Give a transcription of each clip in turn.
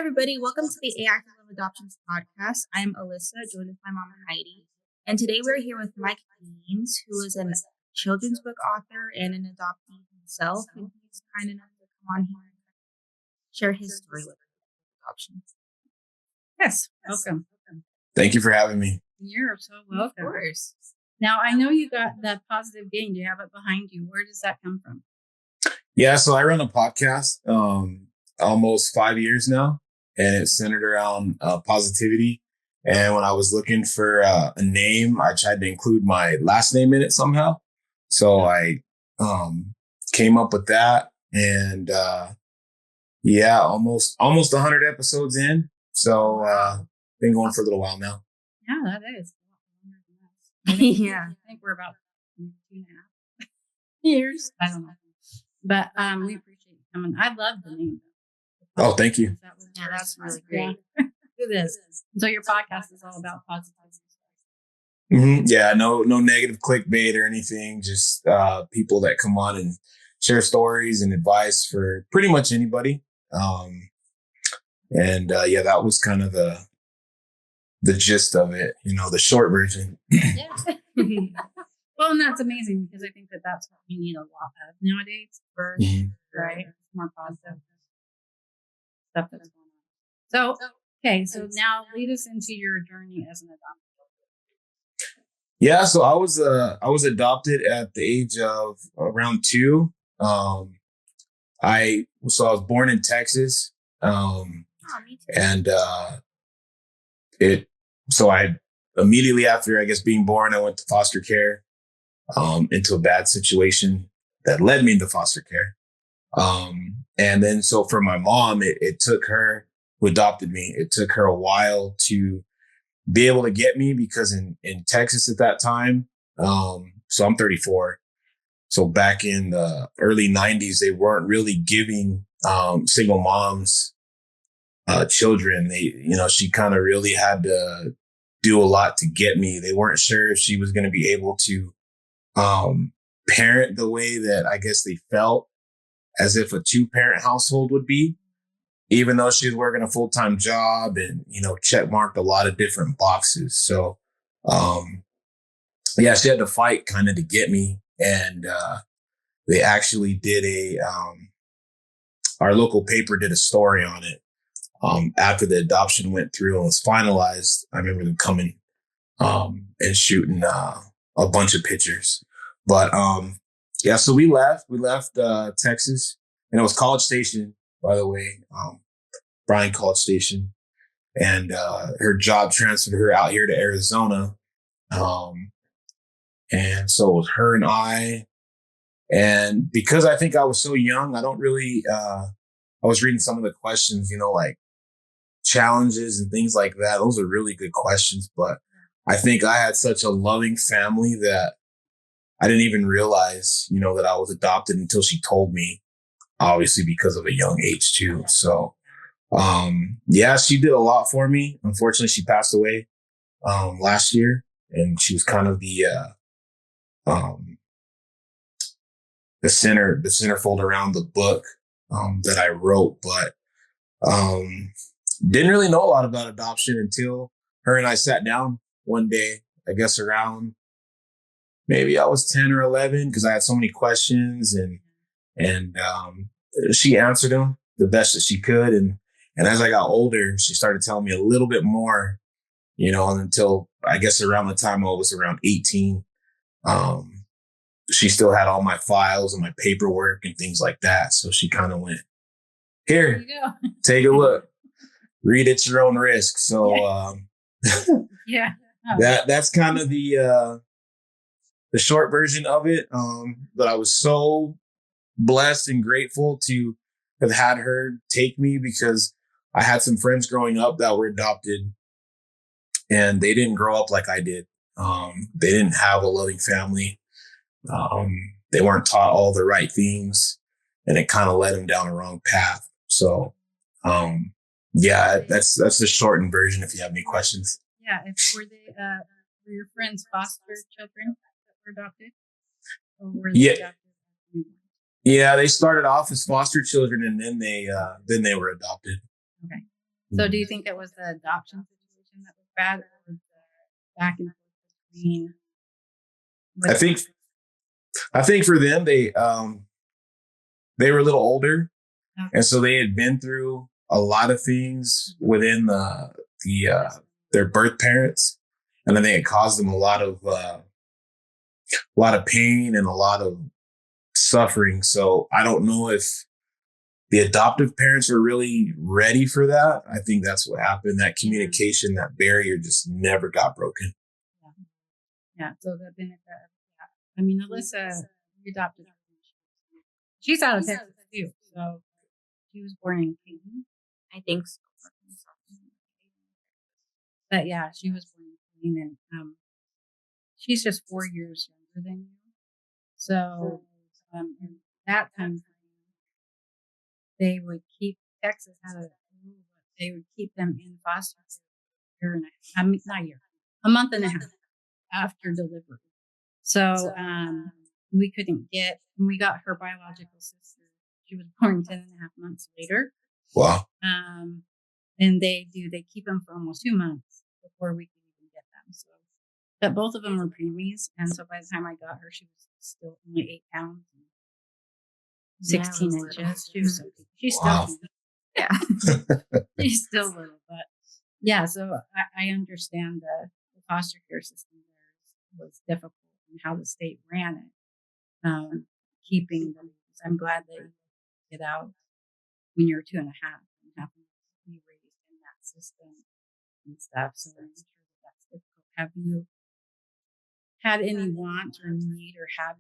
everybody. Welcome to the AI Love Adoptions podcast. I'm Alyssa, joined with my mom, Heidi. And today we're here with Mike Gaines, who is a children's book author and an adoptee himself. And he's kind enough to come on here and share his story with adoptions. Yes, welcome. Thank you for having me. You're so welcome. Of course. Now, I know you got the positive gain. Do you have it behind you? Where does that come from? Yeah, so I run a podcast almost 5 years now, and it's centered around positivity. And when I was looking for a name, I tried to include my last name in it somehow. So I came up with that, and almost 100 episodes in. So been going for a little while now. Yeah, that is. Yeah. I think we're about 2.5 years. I don't know. But we appreciate you coming. I love the name. Oh, thank you. Yeah, that's really great. Yeah. It is. So your podcast is all about positivity. Mm-hmm. Yeah, no negative clickbait or anything. Just people that come on and share stories and advice for pretty much anybody. That was kind of the gist of it. The short version. Yeah. Well, and that's amazing because I think that that's what we need a lot of nowadays. Right? More positive stuff that's going on. So, okay, so now lead us into your journey as an adoptee. Yeah, so I was adopted at the age of around 2. I was born in Texas, Me too. and I immediately after being born, I went to foster care, into a bad situation that led me into foster care. And then so for my mom, it took her who adopted me. It took her a while to be able to get me because in Texas at that time, so I'm 34. So back in the early 90s, they weren't really giving single moms children. She kind of really had to do a lot to get me. They weren't sure if she was going to be able to parent the way that I guess they felt as if a 2-parent household would be, even though she was working a full-time job and, check marked a lot of different boxes. So, she had to fight kind of to get me. And they actually did our local paper did a story on it. After the adoption went through and was finalized, I remember them coming and shooting a bunch of pictures. But so we left Texas, and it was College Station, by the way, Bryan College Station. And her job transferred her out here to Arizona. And so it was her and I. And because I think I was so young, I don't really, I was reading some of the questions, like challenges and things like that. Those are really good questions. But I think I had such a loving family that I didn't even realize, that I was adopted until she told me, obviously because of a young age too. So, she did a lot for me. Unfortunately, she passed away, last year, and she was kind of the centerfold around the book, that I wrote, but, didn't really know a lot about adoption until her and I sat down one day, I guess around maybe I was 10 or 11, because I had so many questions and she answered them the best that she could. And as I got older, she started telling me a little bit more, and until I guess around the time I was around 18, she still had all my files and my paperwork and things like that. So she kind of went, here, take a look, read at your own risk. So, that's kind of the short version of it. But I was so blessed and grateful to have had her take me, because I had some friends growing up that were adopted and they didn't grow up like I did. They didn't have a loving family. They weren't taught all the right things, and it kind of led them down a wrong path. So, that's the shortened version if you have any questions. Yeah. Were your friends foster children that were adopted? Or were they adopted? Yeah, they started off as foster children, and then they were adopted. Okay. So do you think it was the adoption situation that was bad, or the back and forth between? I think for them, they were a little older, Okay. and so they had been through a lot of things within their birth parents, and I think it caused them a lot of pain and a lot of suffering. So I don't know if the adoptive parents are really ready for that. I think that's what happened. That communication, that barrier just never got broken. Yeah. So the benefit. Yeah. I mean, Alyssa, we adopted her. She's out of Texas too. So she was born in Canton. I think so. But yeah, she was born in Canton, and she's just 4 years younger than you. So in that time frame, they would keep Texas had a rule that they would keep them in foster care a year and not a year, a month and a half after delivery. So we couldn't get when we got her biological sister. She was born 10 and a half months later. Wow. And they keep them for almost 2 months before we could even get them. So, but both of them were preemies, and so by the time I got her, she was still only 8 pounds, and 16 inches. She was so cute. She's Wow. still cute. Yeah. She's still little, but yeah. So I understand the foster care system there was difficult and how the state ran it. Keeping them. I'm glad they get out when you're 2.5 and have to be raised in that system and stuff. So I'm sure that's difficult. Have you had any want or need or have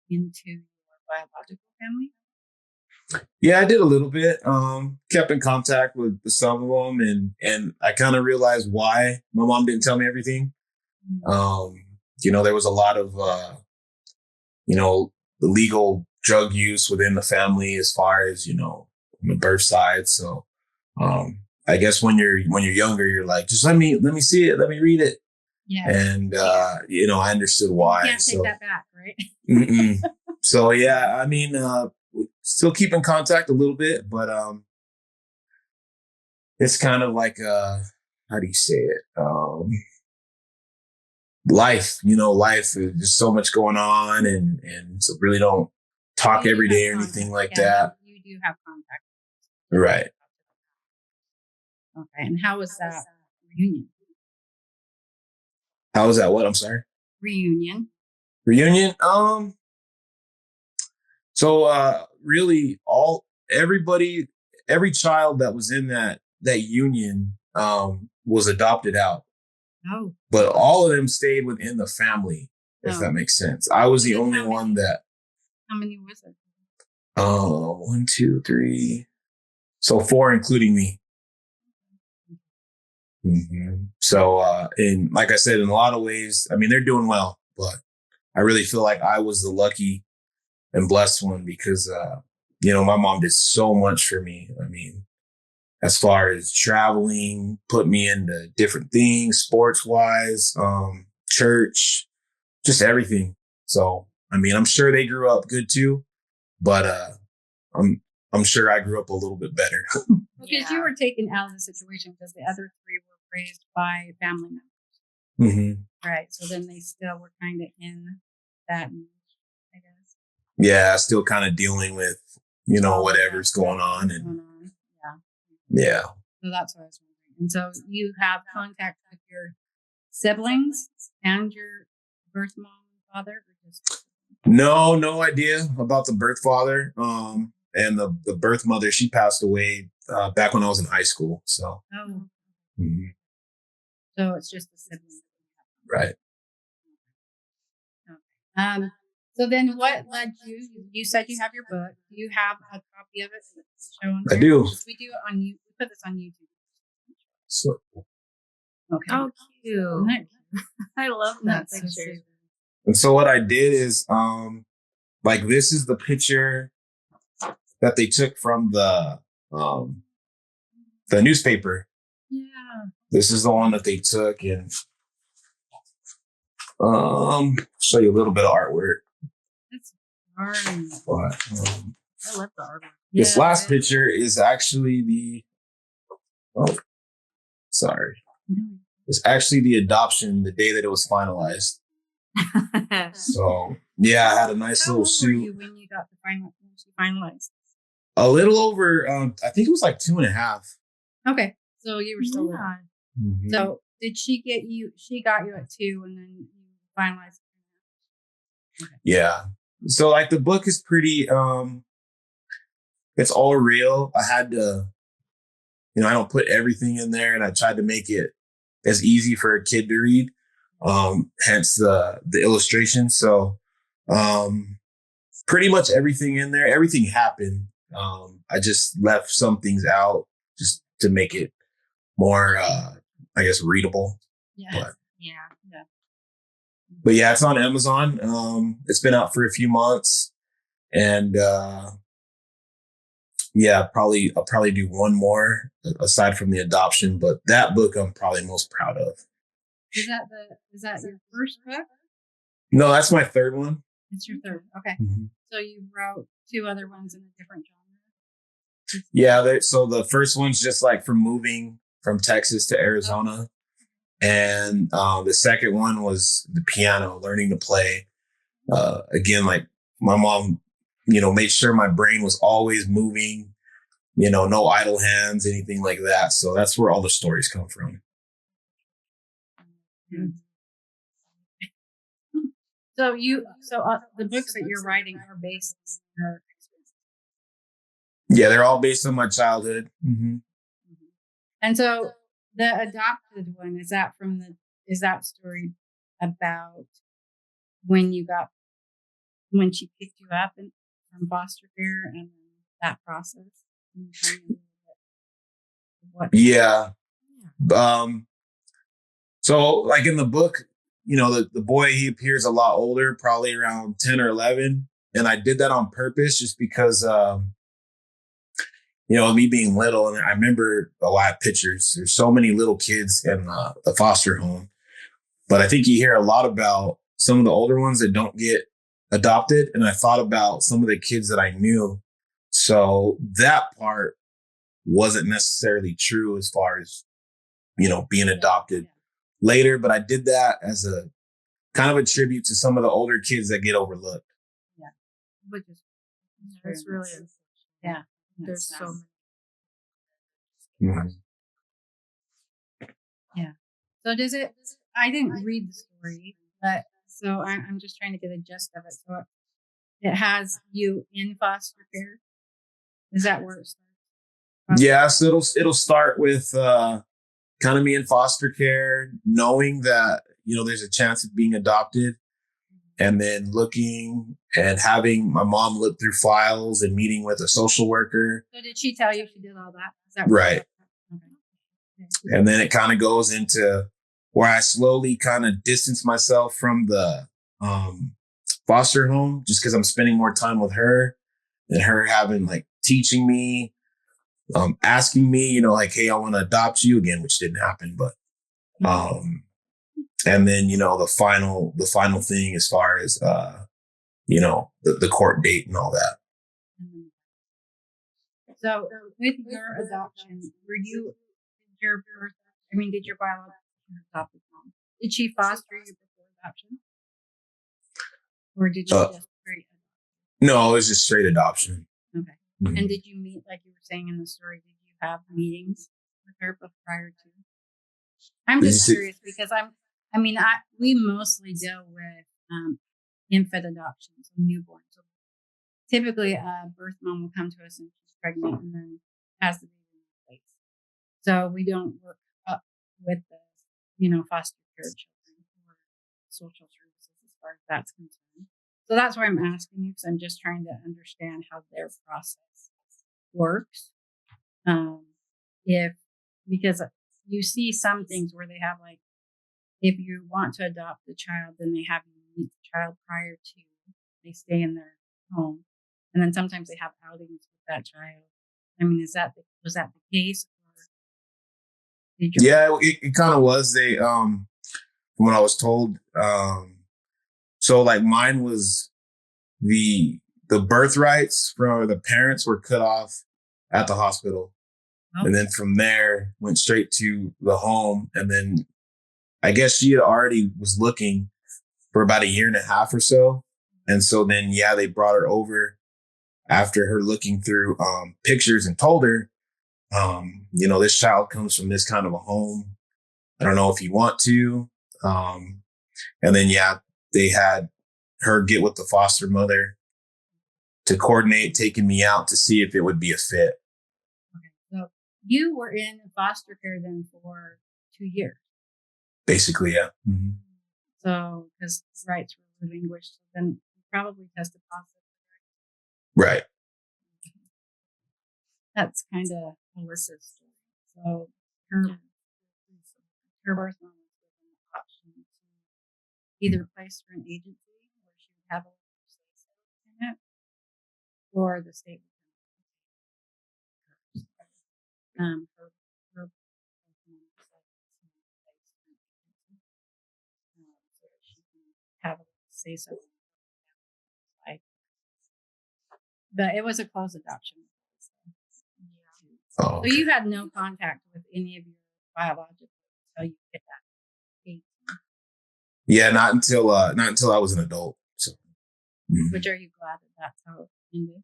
you into your biological family? Yeah, I did a little bit. Kept in contact with some of them, and I kind of realized why my mom didn't tell me everything. There was a lot of illegal drug use within the family as far as on the birth side. So I guess when you're younger, you're like, just let me see it, let me read it. Yeah. And I understood why. You can't take that back, right? So yeah, I mean, still keep in contact a little bit, but it's kind of like how do you say it? Life, life is just so much going on, and so really don't talk every day or anything like that. You do have contact, right? Okay, and how was that reunion? How was that? What? I'm sorry. Reunion. So really, every child that was in that union was adopted out. Oh. But all of them stayed within the family, if that makes sense. I was the only one that. How many was it? 1, 2, 3. So 4, including me. Mm-hmm. So, and like I said, in a lot of ways, I mean, they're doing well, but I really feel like I was the lucky and blessed one because, my mom did so much for me. I mean, as far as traveling, put me into different things, sports wise, church, just everything. So, I mean, I'm sure they grew up good too, but I'm sure I grew up a little bit better. Because you were taken out of the situation because the other 3 were raised by family members. Mm-hmm. Right. So then they still were kind of in that niche, I guess. Yeah, still kind of dealing with, whatever's going on. Yeah. So that's what I was wondering. And so you have contact with your siblings and your birth mom and father? Or just... No idea about the birth father. And the birth mother, she passed away back when I was in high school. So. Oh. Mm-hmm. So it's just the siblings. Right. Okay. So then what led you? You said you have your book. Do you have a copy of it? I do. We do it on you. We put this on YouTube. So. Okay. Oh, cute. I love that picture. And so what I did is, this is the picture that they took from the newspaper. Yeah. This is the one that they took, and show you a little bit of artwork. That's hard. But, I love the artwork. This last picture is actually Sorry. No. It's actually the adoption the day that it was finalized. So yeah, I had a nice How little old were suit. you when you got the final? When she finalized? A little over, I think it was like 2.5. Okay, so you were still little. Yeah. Mhm. So did she get you? She got you at 2, and then you finalized. Yeah. So like the book is pretty, it's all real. I had to, I don't put everything in there, and I tried to make it as easy for a kid to read. Hence the illustration. So, um, pretty much everything in there, everything happened. I just left some things out just to make it more, I guess, readable. Yeah. But, Yeah. but yeah, it's on Amazon. It's been out for a few months, and yeah, I'll probably do one more aside from the adoption. But that book I'm probably most proud of. Is that your first book? No, that's my third one. It's your third. Okay. Mhm. So you wrote 2 other ones in a different genre. Yeah, so the first one's just like from moving from Texas to Arizona. And the second one was the piano, learning to play. Again, like my mom, made sure my brain was always moving, no idle hands, anything like that. So that's where all the stories come from. Mm. So the books that you're writing are based on your experience. Yeah, they're all based on my childhood. Mm-hmm. And so the adopted one, is that story about when she picked you up from foster care and that process? Can you tell me a little bit of what? Yeah. So like in the book, the boy, he appears a lot older, probably around 10 or 11. And I did that on purpose just because, me being little, and I remember a lot of pictures. There's so many little kids in the foster home, but I think you hear a lot about some of the older ones that don't get adopted. And I thought about some of the kids that I knew. So that part wasn't necessarily true as far as, being adopted later, but I did that as a kind of a tribute to some of the older kids that get overlooked. Yeah. Which is That's really yeah. There's so Mhm. Yeah. So I didn't read the story, but so I'm just trying to get a gist of it. So it has you in foster care. Is that where it starts? Yeah, so it'll start with kind of me in foster care, knowing that there's a chance of being adopted, and then looking and having my mom look through files and meeting with a social worker. So did she tell you she did all that? Is that Right. Okay. And then it kind of goes into where I slowly kind of distance myself from the foster home just because I'm spending more time with her and her having like teaching me, asking me, like, hey, I want to adopt you again, which didn't happen. But and then, the final thing as far as the court date and all that. So with your adoption, did your biological adopted mom, did she foster you before adoption? Or did you just straight adopt? No, it was just straight adoption. Okay. Mhm. And did you meet, like you were saying in the story, did you have meetings with her prior to? I'm just curious because we mostly deal with infant adoptions and newborns. So typically, a birth mom will come to us and she's pregnant and then has the baby in place. So we don't work up with the, foster care children or social services as far as that's concerned. So that's why I'm asking you, because I'm just trying to understand how their process works. Because you see some things where they have like, if you want to adopt the child, then they have you meet the child prior to, they stay in their home. And then sometimes they have outings with that child. I mean, was that the case? Yeah, it kind of was. They, from what I was told, so like mine was the birth rights for the parents were cut off at the hospital. Oh. And then from there, went straight to the home. And then I guess she had already was looking for about a year and a half or so. And so then, yeah, they brought her over after her looking through pictures and told her, this child comes from this kind of a home. I don't know if you want to. And then, yeah, they had her get with the foster mother to coordinate taking me out to see if it would be a fit. Okay. So you were in foster care then for 2 years. Basically, yeah. Mm-hmm. So, because rights were relinquished, then you probably tested positive. Right. That's kind of Alyssa's story. So her birth mom was given the option to either place her in agency where she would have a say in it, or the state would her birth mom said so that she can have a say so. But it was a closed adoption. Oh, okay. So you had no contact with any of your biological until you hit that age. Yeah, not until I was an adult. So, Which are you glad that that's how it ended?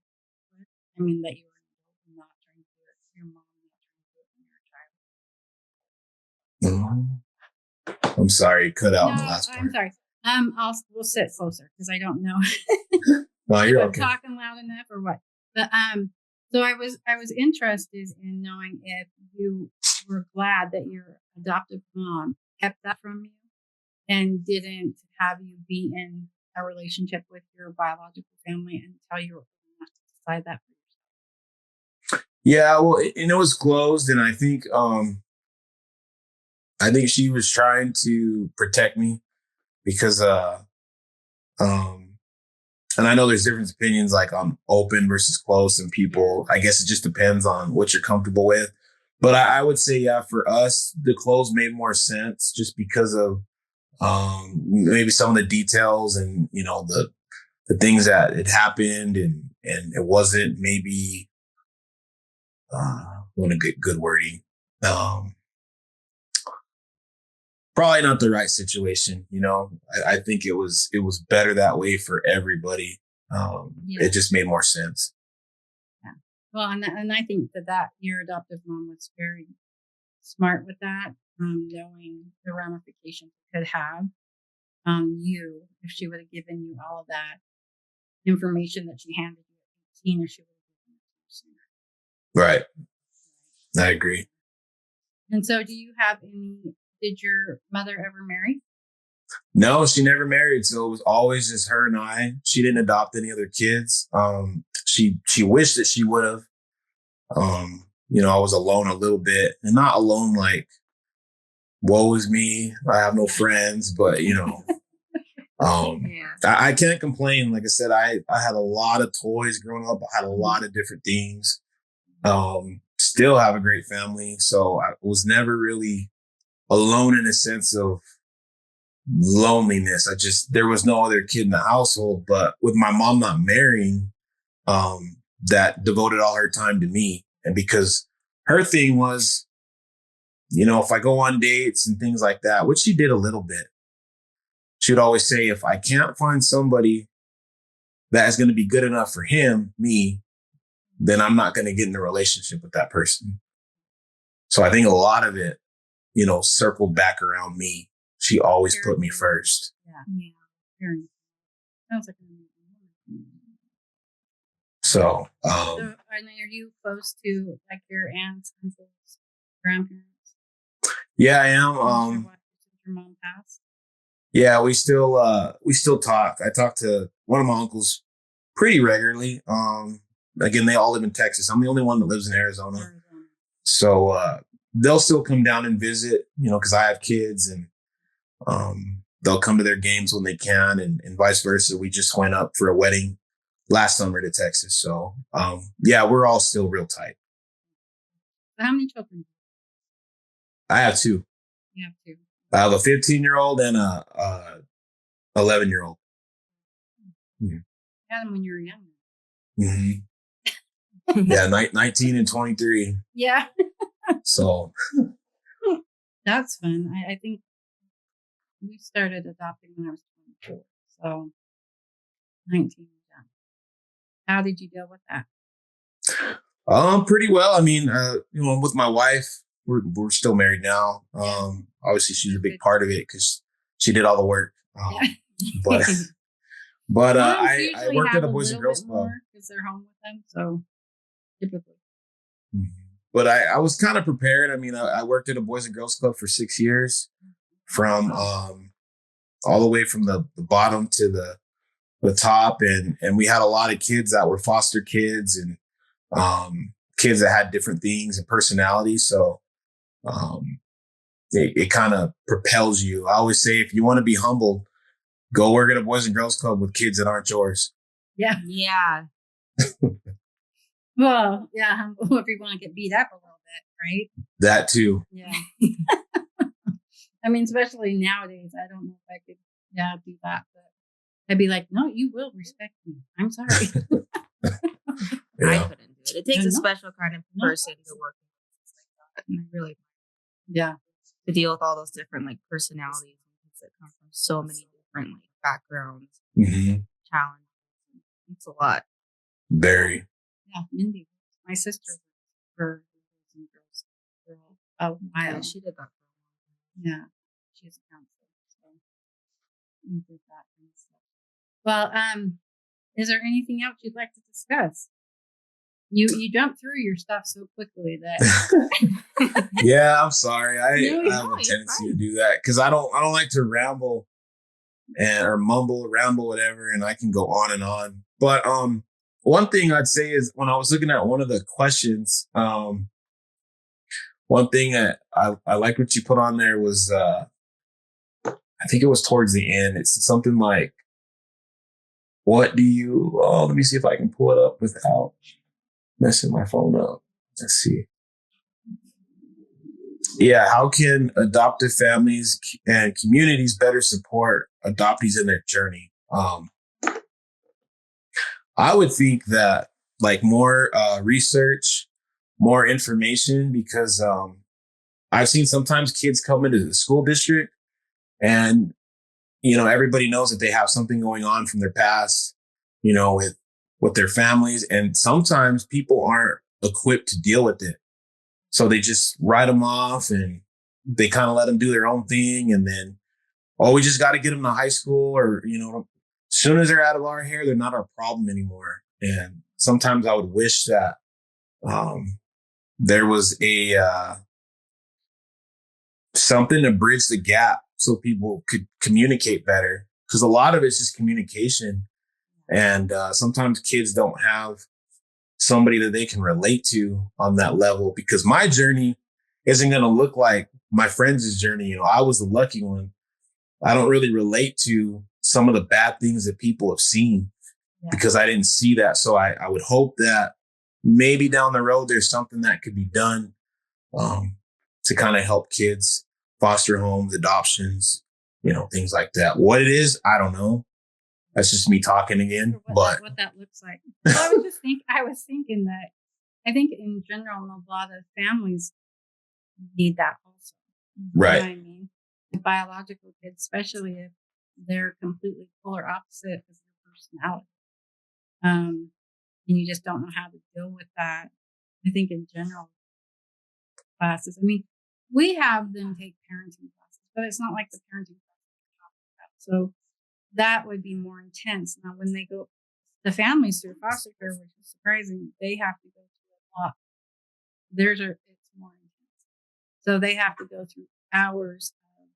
I mean, that you were an adult and not trying to do it for your mom, not trying to do it when you were a child. I'm sorry, cut out in the No, last part. I'm sorry. We'll sit closer because I don't know No, if you're I'm okay. talking loud enough or what. But so I was interested in knowing if you were glad that your adoptive mom kept that from you and didn't have you be in a relationship with your biological family until you were old enough to decide that for yourself. Yeah, well, it was closed, and I think she was trying to protect me because and I know there's different opinions like on open versus close, and people, I guess it just depends on what you're comfortable with. But I would say, yeah, for us, the close made more sense just because of maybe some of the details and the things that had happened, and it wasn't maybe want to get good wording. Probably not the right situation. I think it was better that way for everybody. It just made more sense. Yeah. Well, and I think that your adoptive mom was very smart with that, knowing the ramifications it could have on you if she would have given you all of that information that she handed you at 18, or she would have given it to you sooner. Right. I agree. And so, did your mother ever marry? No, she never married. So it was always just her and I. She didn't adopt any other kids. She wished that she would have. I was alone a little bit, and not alone like, woe is me, I have no friends, but I can't complain. Like I said, I had a lot of toys growing up. I had a lot of different things. Still have a great family. So I was never really alone in a sense of loneliness. There was no other kid in the household, but with my mom not marrying, that devoted all her time to me. And because her thing was, if I go on dates and things like that, which she did a little bit, she would always say, if I can't find somebody that is going to be good enough for me, then I'm not going to get in a relationship with that person. So I think a lot of it, circled back around me. She always put me first. Yeah. Sounds like so, and are you close to like your aunts, uncles, grandparents? Yeah, I am. Your mom passed? Yeah, we still talk. I talk to one of my uncles pretty regularly. Again, they all live in Texas. I'm the only one that lives in Arizona. So they'll still come down and visit, because I have kids, and they'll come to their games when they can, and vice versa. We just went up for a wedding last summer to Texas. So yeah, we're all still real tight. How many children? I have two. You have two. I have a 15-year-old and a 11-year-old. You had them when you were young. Mm-hmm. Yeah, 19 and 23. Yeah. So That's fun. I think we started adopting when I was 24, so 19 years young. How did you deal with that? pretty well. I mean, with my wife, we're still married now. Obviously she's a big Good. part of it because she did all the work. Yeah. But but Moms I usually worked have at a a Boys and little Girls bit Club. more because they're home with them. So typically, Mhm. But I was kind of prepared. I mean, I worked at a Boys and Girls Club for 6 years, from all the way from the bottom to the top, and we had a lot of kids that were foster kids and kids that had different things and personalities. So um, it kind of propels you. I always say, if you want to be humbled, go work at a Boys and Girls Club with kids that aren't yours. yeah. Yeah. Well, yeah. Humble if you want to get beat up a little bit, right? That too. Yeah. I mean, especially nowadays, I don't know if I could, do that, but I'd be like, no, you will respect me. I'm sorry. I Yeah. couldn't do it. It takes No. a special kind of person to work with kids like that. And I really Yeah. to deal with all those different like personalities and kids that come from so many different like backgrounds, hmm challenges. It's a lot. Very. Yeah. Mindy, my sister, for boys and girls for a Yeah, while. she did that. Yeah. She's a counselor. So we did that kind of stuff. Well, is there anything else you'd like to discuss? You jumped through your stuff so quickly that Yeah, I'm sorry. I No, have a it's tendency to fine. do that because I don't like to ramble or mumble, ramble, whatever, and I can go on and on. But one thing I'd say is, when I was looking at one of the questions, one thing that I like what you put on there was, I think it was towards the end. It's something like, what do you? Oh, let me see if I can pull it up without messing my phone up. Let's see. Yeah, how can adoptive families and communities better support adoptees in their journey? I would think that, like, more research, more information, because I've seen sometimes kids come into the school district and, everybody knows that they have something going on from their past, with their families. And sometimes people aren't equipped to deal with it. So they just write them off and they kind of let them do their own thing. And then, oh, we just got to get them to high school, or, as soon as they're out of our hair, they're not our problem anymore. And sometimes I would wish that there was a something to bridge the gap so people could communicate better. Because a lot of it's just communication. And sometimes kids don't have somebody that they can relate to on that level, because my journey isn't going to look like my friends' journey. I was the lucky one. I don't really relate to some of the bad things that people have seen because I didn't see that. So I would hope that maybe down the road, there's something that could be done to kind of help kids, foster homes, adoptions, things like that. What it is, I don't know. That's just me talking again, but what that looks like. Well, I was thinking that I think in general, a lot of families need that also. You know right. what I mean? The biological kids, especially if they're completely polar opposite of your personality. And you just don't know how to deal with that. I think in general classes, I mean, we have them take parenting classes, but it's not like the parenting classes we're talking about. So that would be more intense. Now, when they go, the families through foster care, which is surprising, they have to go through a lot. It's more intense. So they have to go through hours of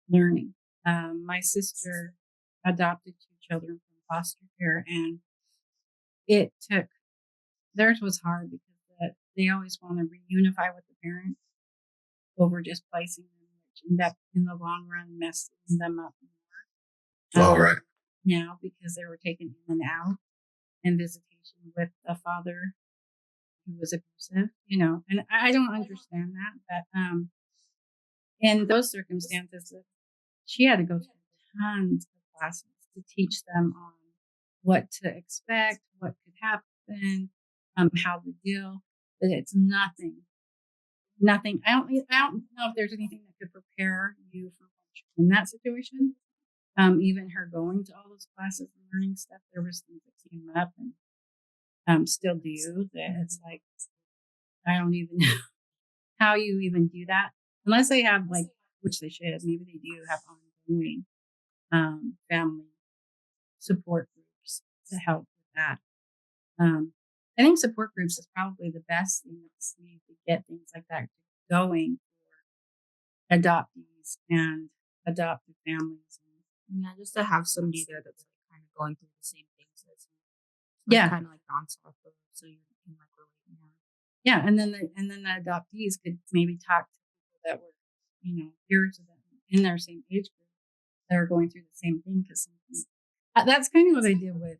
learning. My sister adopted 2 children from foster care, and theirs was hard because they always want to reunify with the parents over just placing them, which end up in the long run messing them up more. All right. Now, because they were taken in and out and visitation with a father who was abusive, and I don't understand that, but in those circumstances, she had to go through tons of classes to teach them on what to expect, what could happen, how to deal. But it's nothing nothing. I don't know if there's anything that could prepare you for in that situation. Even her going to all those classes and learning stuff, there was things that came up and still do that. It's like, I don't even know how you even do that unless they have like, which they should, maybe they do have ongoing family support groups to help with that. I think support groups is probably the best thing to get things like that going for adoptees and adoptive families. Yeah, just to have somebody there that's like kind of going through the same things as you. Yeah. Kind of like bounce off of, so you can like relate more. Yeah, and then the adoptees could maybe talk to people that were, peers of them in their same age group that are going through the same thing. Because that's kind of what I did with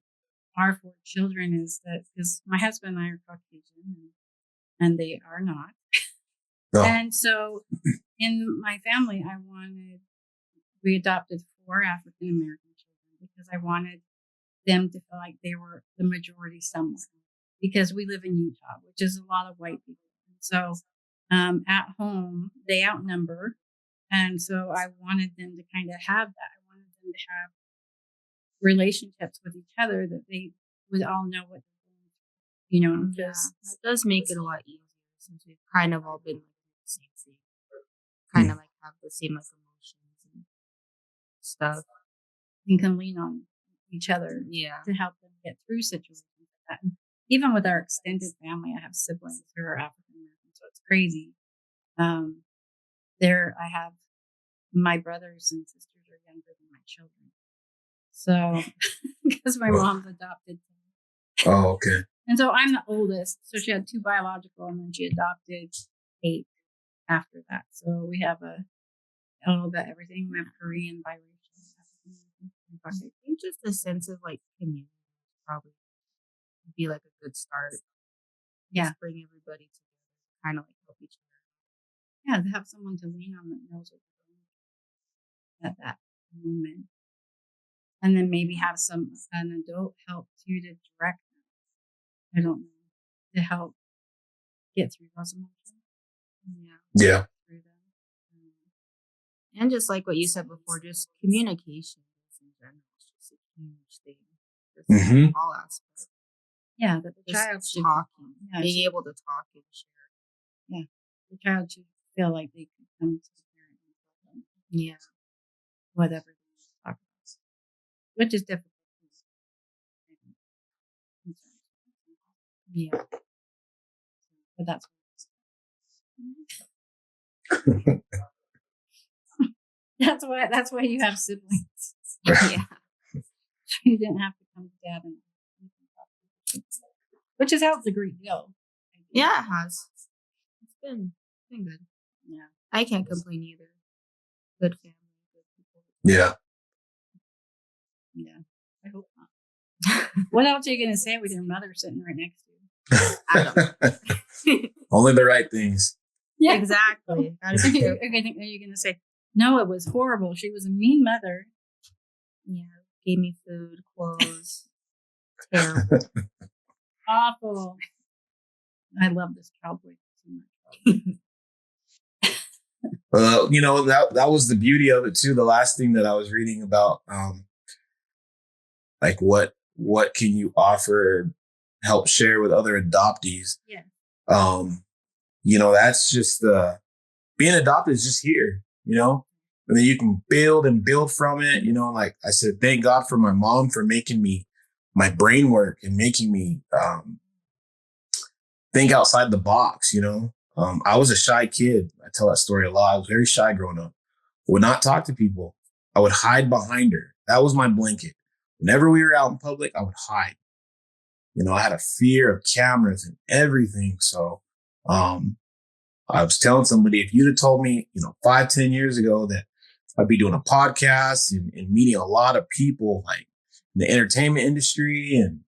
our 4 children, is that because my husband and I are Caucasian and they are not. No. And so in my family, we adopted 4 African American children because I wanted them to feel like they were the majority somewhere, because we live in Utah, which is a lot of white people. And so at home, they outnumber. And so I wanted them to kind of have that. I wanted them to have relationships with each other that they would all know what they're doing, Yeah, that does make it a lot easier since we've kind of all been like the same thing. Kind of like have the same like emotions and stuff. and can lean on each other to help them get through situations like that. And even with our extended family, I have siblings who are African American, so it's crazy. I have my brothers and sisters are younger than my children, so because my mom's adopted. Oh, okay. And so I'm the oldest, so she had 2 biological, and then she adopted 8 after that. So we have a little bit of everything. We have Korean, biracial, I think just a sense of like community probably would be like a good start. Yeah. Just bring everybody together, kind of like help each other. Yeah, to have someone to lean on that knows what they're doing at that moment. And then maybe have an adult help you to direct them. I don't know, to help get through those emotions. Yeah. Through them. And just like what you said before, just communication in general is just a huge thing. Mhm. All aspects. Yeah, that the Just child should talking, yeah, being able to talk and share. Yeah, the child should feel like they can come to the parent and tell them whatever they want to talk about, which is difficult. Yeah. But that's why you have siblings. Yeah. You didn't have to come to dad and which has helped a great deal. Yeah, it has. It's been good. Yeah. I can't complain either. Good family, good people. Yeah. Yeah. I hope not. What else are you gonna say with your mother sitting right next to you? I don't know. Only the right things. Yeah, exactly. Are you gonna say, no, it was horrible. She was a mean mother. Yeah. Gave me food, clothes. Terrible. Awful. I love this cowboy too much. That was the beauty of it too. The last thing that I was reading about, like what can you offer, help share with other adoptees? Yeah. That's just being adopted is just here, and then you can build and build from it. Like I said, thank God for my mom for making my brain work and making me think outside the box. I was a shy kid. I tell that story a lot. I was very shy growing up. Would not talk to people. I would hide behind her. That was my blanket. Whenever we were out in public, I would hide. I had a fear of cameras and everything. So I was telling somebody, if you'd have told me, 5-10 years ago that I'd be doing a podcast and meeting a lot of people like in the entertainment industry, and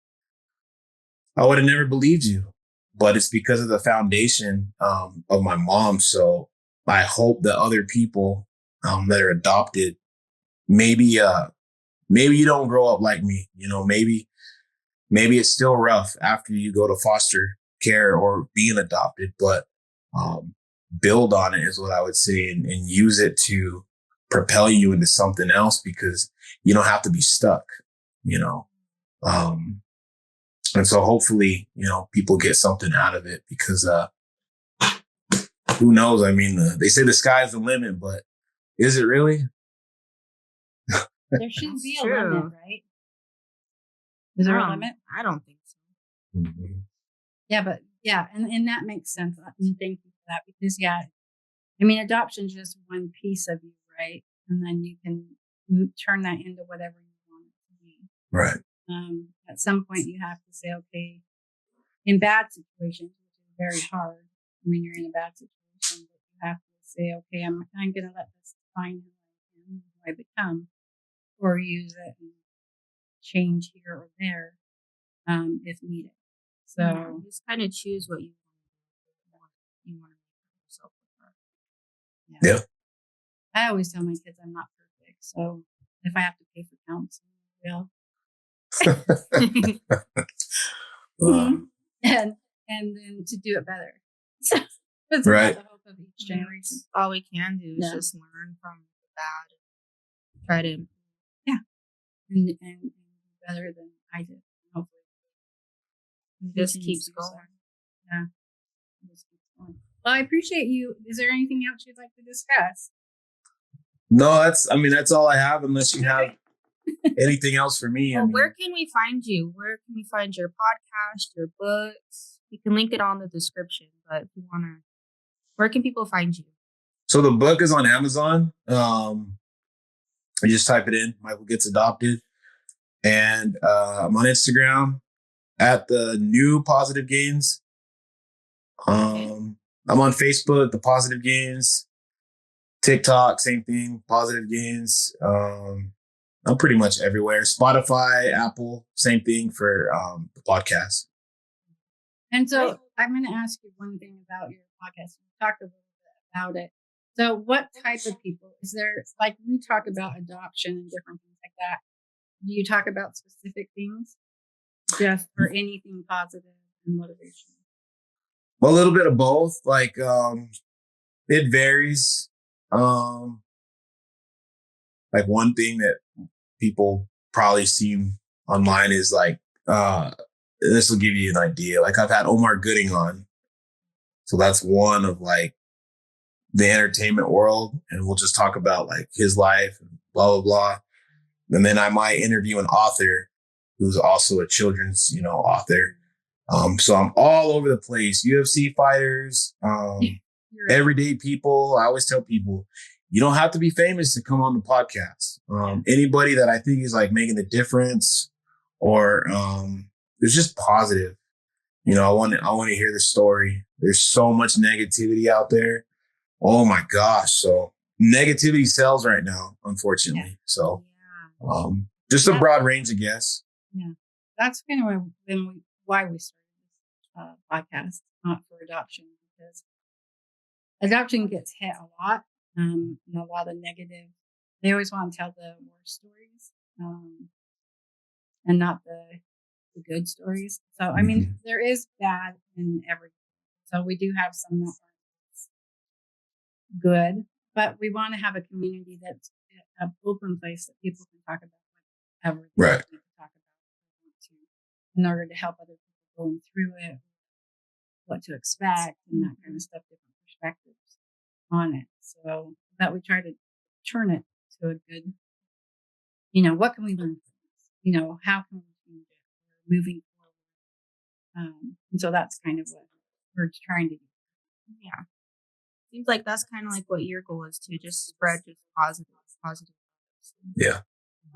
I would have never believed you. But it's because of the foundation of my mom. So I hope that other people that are adopted, maybe you don't grow up like me. Maybe it's still rough after you go to foster care or being adopted. But build on it is what I would say, and use it to propel you into something else, because you don't have to be stuck, you know. And so hopefully, people get something out of it, because who knows? I mean, they say the sky's the limit, but is it really? There should be a True. limit, right? Is there a limit? I don't think so. Mm-hmm. Yeah, but yeah, and that makes sense. And thank you for that, because I mean, adoption is just one piece of you, right? And then you can turn that into whatever you want it to be. Right. At some point, you have to say, okay, in bad situations, which is very hard when you're in a bad situation, but you have to say, okay, I'm going to let this define who I become, or use it and change here or there if needed. So you just kind of choose what you want to make yourself prefer. Yeah. I always tell my kids I'm not perfect, so if I have to pay for counseling, I will. And then to do it better. So that's Right. the hope of each generation. All we can do is just learn from the bad and try to And do better than I did. Hopefully, just continues keeps to do going. so. Yeah. Just keeps going. Well, I appreciate you. Is there anything else you'd like to discuss? No, that's all I have, unless you have anything else for me. Well, where can we find you? Where can we find your podcast, your books? We can link it all in the description, but if you want to, where can people find you? So the book is on Amazon. You just type it in, Michael Gets Adopted. And I'm on Instagram at the new Positive Gains. I'm on Facebook, the Positive Gains. TikTok, same thing, Positive Gains. I'm pretty much everywhere. Spotify, Apple, same thing for the podcast. And so I'm going to ask you one thing about your podcast. We talked a little bit about it. So what type of people is there? Like we talk about adoption and different things like that. Do you talk about specific things just for anything positive and motivation? Well, a little bit of both. Like it varies. Like one thing that people probably see online is like, this will give you an idea. Like I've had Omar Gooding on. So that's one of like the entertainment world. And we'll just talk about like his life and blah, blah, blah. And then I might interview an author who's also a children's, author. So I'm all over the place. UFC fighters, everyday people. I always tell people, you don't have to be famous to come on the podcast. Anybody that I think is like making a difference, or it's just positive. I want to hear the story. There's so much negativity out there. Oh my gosh. So negativity sells right now, unfortunately. So just a broad range, I guess. Yeah. That's kind of why we started this podcast, not for adoption, because adoption gets hit a lot. And a lot of negative. They always want to tell the worst stories, and not the good stories. So, I mean, there is bad in everything. So we do have some that aren't good, but we want to have a community that's an open place that people can talk about whatever they need to talk about in order to help other people going through it, what to expect, and that kind of stuff, different perspectives on it. So that we try to turn it to a good, what can we learn from this? How can we change it? Moving forward. And so that's kind of what we're trying to do. Yeah. Seems like that's kind of like what your goal is to just spread just positive. Yeah.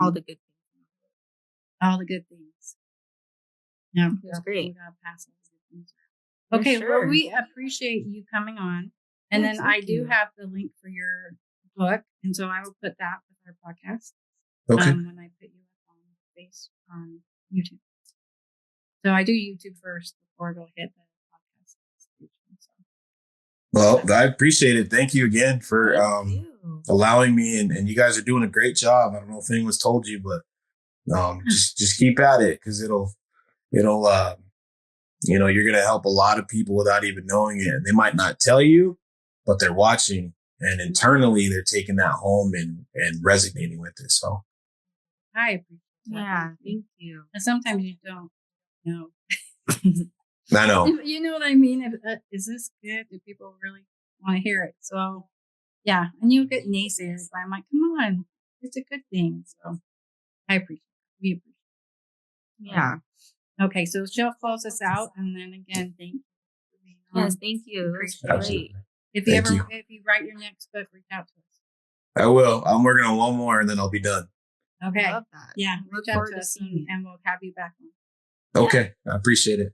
All the good things. All the good things. Yeah. That's great. We gotta pass all the good things. Okay. Well, we appreciate you coming on. And then I do have the link for your book. And so I will put that with our podcast. Okay. When I put you up on YouTube. So I do YouTube first before it'll hit the podcast. Well, I appreciate it. Thank you again for allowing me, and you guys are doing a great job. I don't know if anyone's told you, but just keep at it, because it'll you're going to help a lot of people without even knowing it. And they might not tell you, but they're watching, and internally they're taking that home and resonating with it. So I appreciate that. Yeah, thank you. And sometimes you don't know. I know. You know what I mean? Is this good? Do people really want to hear it? So, yeah. And you get naysayers, but I'm like, come on, it's a good thing. So, I appreciate it. We appreciate Yeah. it. Okay, so she'll close us out, and then again, thank you for being on. Yes, thank you. It was Appreciate it. great. Absolutely. If you Thank ever, you. if you write your next book, reach out to us. I will. I'm working on one more and then I'll be done. Okay. Love that. Yeah, Look reach out forward to to us, seeing it. and we'll have you back on. Okay. I appreciate it.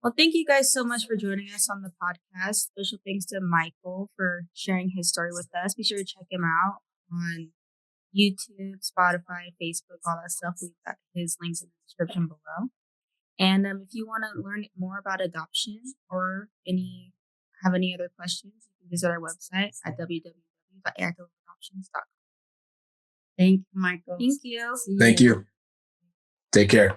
Well, thank you guys so much for joining us on the podcast. Special thanks to Michael for sharing his story with us. Be sure to check him out on YouTube, Spotify, Facebook, all that stuff. We've got his links in the description below. And if you want to learn more about adoption or have any other questions, you can visit our website at www.activeadoptions.com. Thank you, Michael. Thank you. See Thank you. Take care.